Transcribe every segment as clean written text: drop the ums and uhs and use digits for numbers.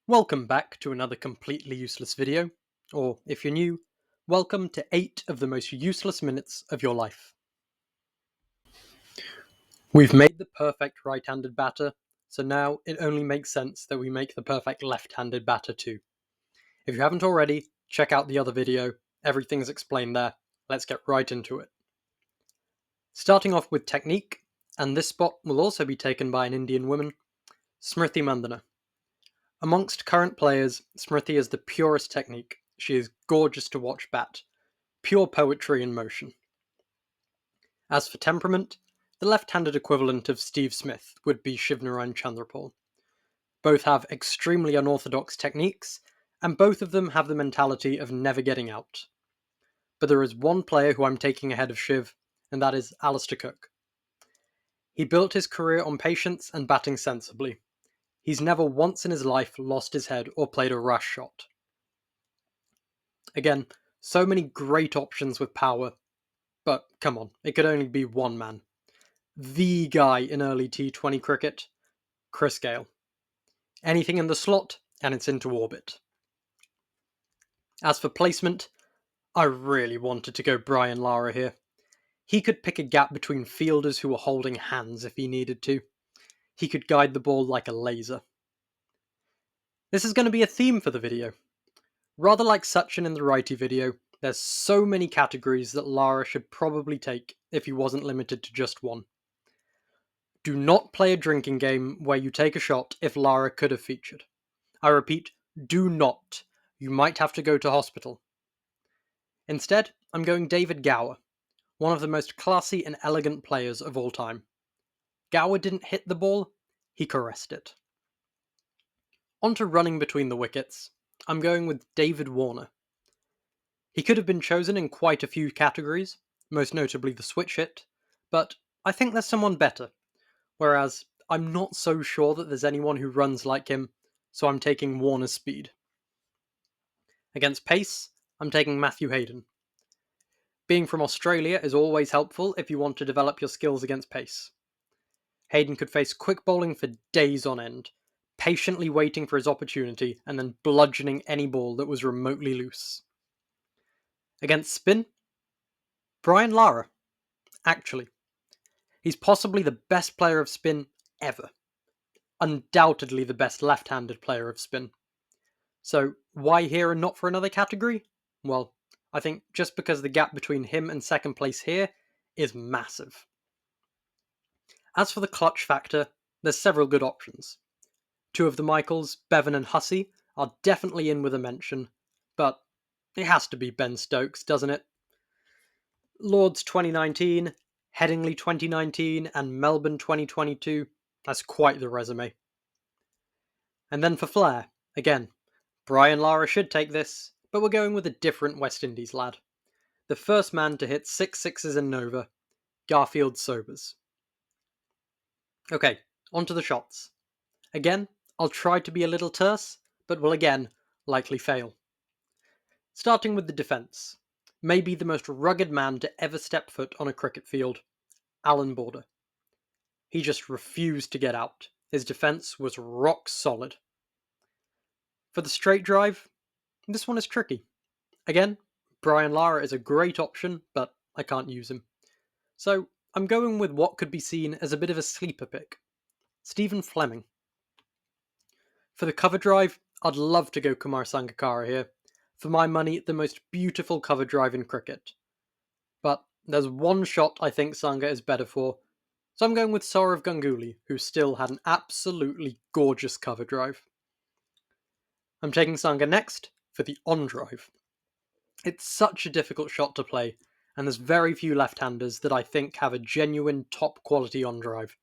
Welcome back to another completely useless video, or if you're new, welcome to 8 of the most useless minutes of your life. We've made the perfect right-handed batter, so now it only makes sense that we make the perfect left-handed batter too. If you haven't already, check out the other video, everything's explained there. Let's get right into it. Starting off with technique, and this spot will also be taken by an Indian woman, Smriti Mandhana. Amongst current players, Smriti is the purest technique. She is gorgeous to watch bat. Pure poetry in motion. As for temperament, the left-handed equivalent of Steve Smith would be Shivnarine Chandrapal. Both have extremely unorthodox techniques, and both of them have the mentality of never getting out. But there is one player who I'm taking ahead of Shiv, and that is Alistair Cook. He built his career on patience and batting sensibly. He's never once in his life lost his head or played a rash shot. Again, so many great options with power, but come on, it could only be one man. The guy in early T20 cricket, Chris Gale. Anything in the slot, and it's into orbit. As for placement, I really wanted to go Brian Lara here. He could pick a gap between fielders who were holding hands if he needed to. He could guide the ball like a laser. This is going to be a theme for the video. Rather like Sachin in the righty video, there's so many categories that Lara should probably take if he wasn't limited to just one. Do not play a drinking game where you take a shot if Lara could have featured. I repeat, do not. You might have to go to hospital. Instead, I'm going David Gower, one of the most classy and elegant players of all time. Gower didn't hit the ball, he caressed it. On to running between the wickets, I'm going with David Warner. He could have been chosen in quite a few categories, most notably the switch hit, but I think there's someone better, whereas I'm not so sure that there's anyone who runs like him, so I'm taking Warner's speed. Against pace, I'm taking Matthew Hayden. Being from Australia is always helpful if you want to develop your skills against pace. Hayden could face quick bowling for days on end, patiently waiting for his opportunity and then bludgeoning any ball that was remotely loose. Against spin, Brian Lara. Actually, he's possibly the best player of spin ever. Undoubtedly the best left-handed player of spin. So why here and not for another category? Well, I think just because the gap between him and second place here is massive. As for the clutch factor, there's several good options. Two of the Michaels, Bevan and Hussey, are definitely in with a mention, but it has to be Ben Stokes, doesn't it? Lords 2019, Headingley 2019, and Melbourne 2022, that's quite the resume. And then for flair, again, Brian Lara should take this, but we're going with a different West Indies lad. The first man to hit 6 sixes in Nova, Garfield Sobers. Okay, on to the shots. Again, I'll try to be a little terse, but will again likely fail. Starting with the defence. Maybe the most rugged man to ever step foot on a cricket field, Alan Border. He just refused to get out. His defence was rock solid. For the straight drive, this one is tricky. Again, Brian Lara is a great option, but I can't use him. So I'm going with what could be seen as a bit of a sleeper pick, Stephen Fleming. For the cover drive, I'd love to go Kumar Sangakkara here. For my money, the most beautiful cover drive in cricket. But there's one shot I think Sangha is better for, so I'm going with Sourav Ganguly, who still had an absolutely gorgeous cover drive. I'm taking Sangha next for the on drive. It's such a difficult shot to play, and there's very few left-handers that I think have a genuine top quality on drive.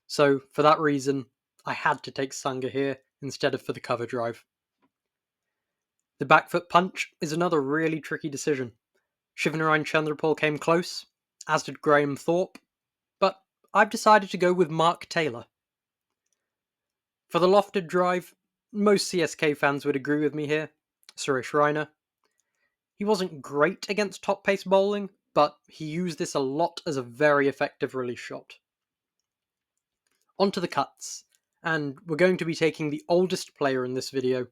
So for that reason, I had to take Sangha here instead of for the cover drive. The back foot punch is another really tricky decision. Shivnarine Chandrapal came close, as did Graham Thorpe, but I've decided to go with Mark Taylor. For the lofted drive, most CSK fans would agree with me here, Suresh Raina. He wasn't great against top pace bowling, but he used this a lot as a very effective release shot. On to the cuts, and we're going to be taking the oldest player in this video,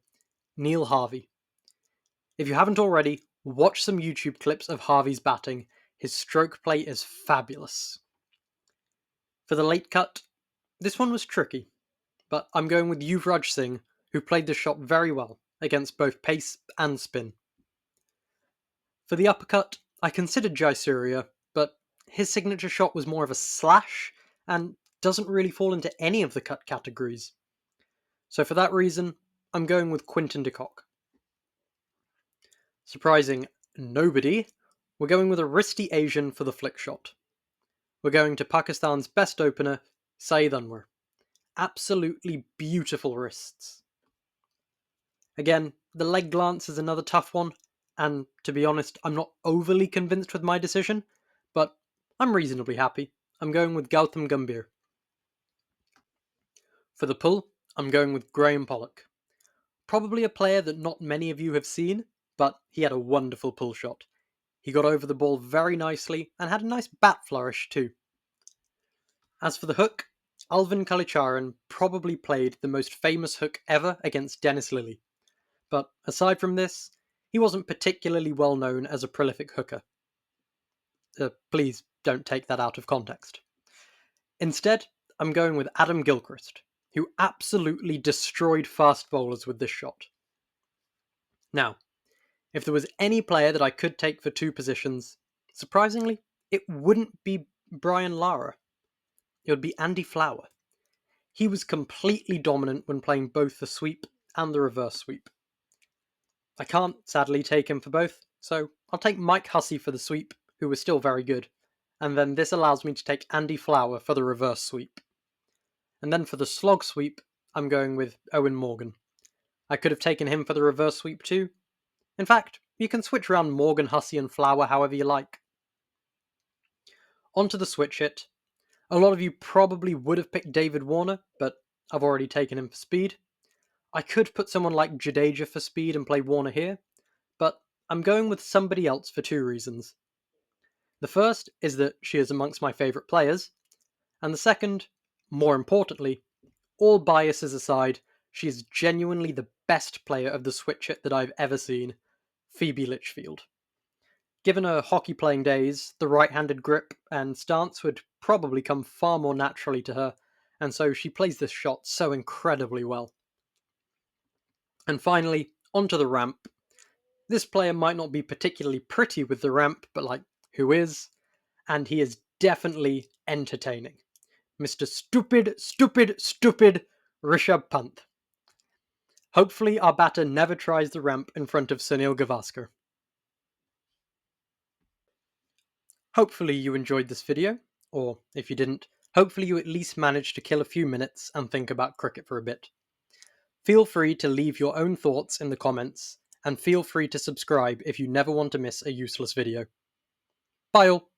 Neil Harvey. If you haven't already, watch some YouTube clips of Harvey's batting. His stroke play is fabulous. For the late cut, this one was tricky, but I'm going with Yuvraj Singh, who played the shot very well against both pace and spin. For the uppercut, I considered Jayasuriya, but his signature shot was more of a slash and doesn't really fall into any of the cut categories. So for that reason, I'm going with Quinton de Kock. Surprising nobody, we're going with a wristy Asian for the flick shot. We're going to Pakistan's best opener, Saeed Anwar. Absolutely beautiful wrists. Again, the leg glance is another tough one, and to be honest, I'm not overly convinced with my decision, but I'm reasonably happy. I'm going with Gautam Gambhir. For the pull, I'm going with Graham Pollock. Probably a player that not many of you have seen, but he had a wonderful pull shot. He got over the ball very nicely and had a nice bat flourish too. As for the hook, Alvin Kalicharan probably played the most famous hook ever against Dennis Lillee. But aside from this, he wasn't particularly well known as a prolific hooker. Please don't take that out of context. Instead, I'm going with Adam Gilchrist, who absolutely destroyed fast bowlers with this shot. Now, if there was any player that I could take for two positions, surprisingly, it wouldn't be Brian Lara. It would be Andy Flower. He was completely dominant when playing both the sweep and the reverse sweep. I can't, sadly, take him for both, so I'll take Mike Hussey for the sweep, who was still very good, and then this allows me to take Andy Flower for the reverse sweep. And then for the slog sweep, I'm going with Owen Morgan. I could have taken him for the reverse sweep too. In fact, you can switch around Morgan, Hussey and Flower however you like. On to the switch hit. A lot of you probably would have picked David Warner, but I've already taken him for speed. I could put someone like Jadeja for speed and play Warner here, but I'm going with somebody else for two reasons. The first is that she is amongst my favourite players, and the second, more importantly, all biases aside, she is genuinely the best player of the switch hit that I've ever seen, Phoebe Litchfield. Given her hockey playing days, the right-handed grip and stance would probably come far more naturally to her, and so she plays this shot so incredibly well. And finally, onto the ramp. This player might not be particularly pretty with the ramp, but who is? And he is definitely entertaining. Mr. Stupid, Stupid, Stupid Rishabh Pant. Hopefully our batter never tries the ramp in front of Sunil Gavaskar. Hopefully you enjoyed this video, or if you didn't, hopefully you at least managed to kill a few minutes and think about cricket for a bit. Feel free to leave your own thoughts in the comments, and feel free to subscribe if you never want to miss a useless video. Bye all!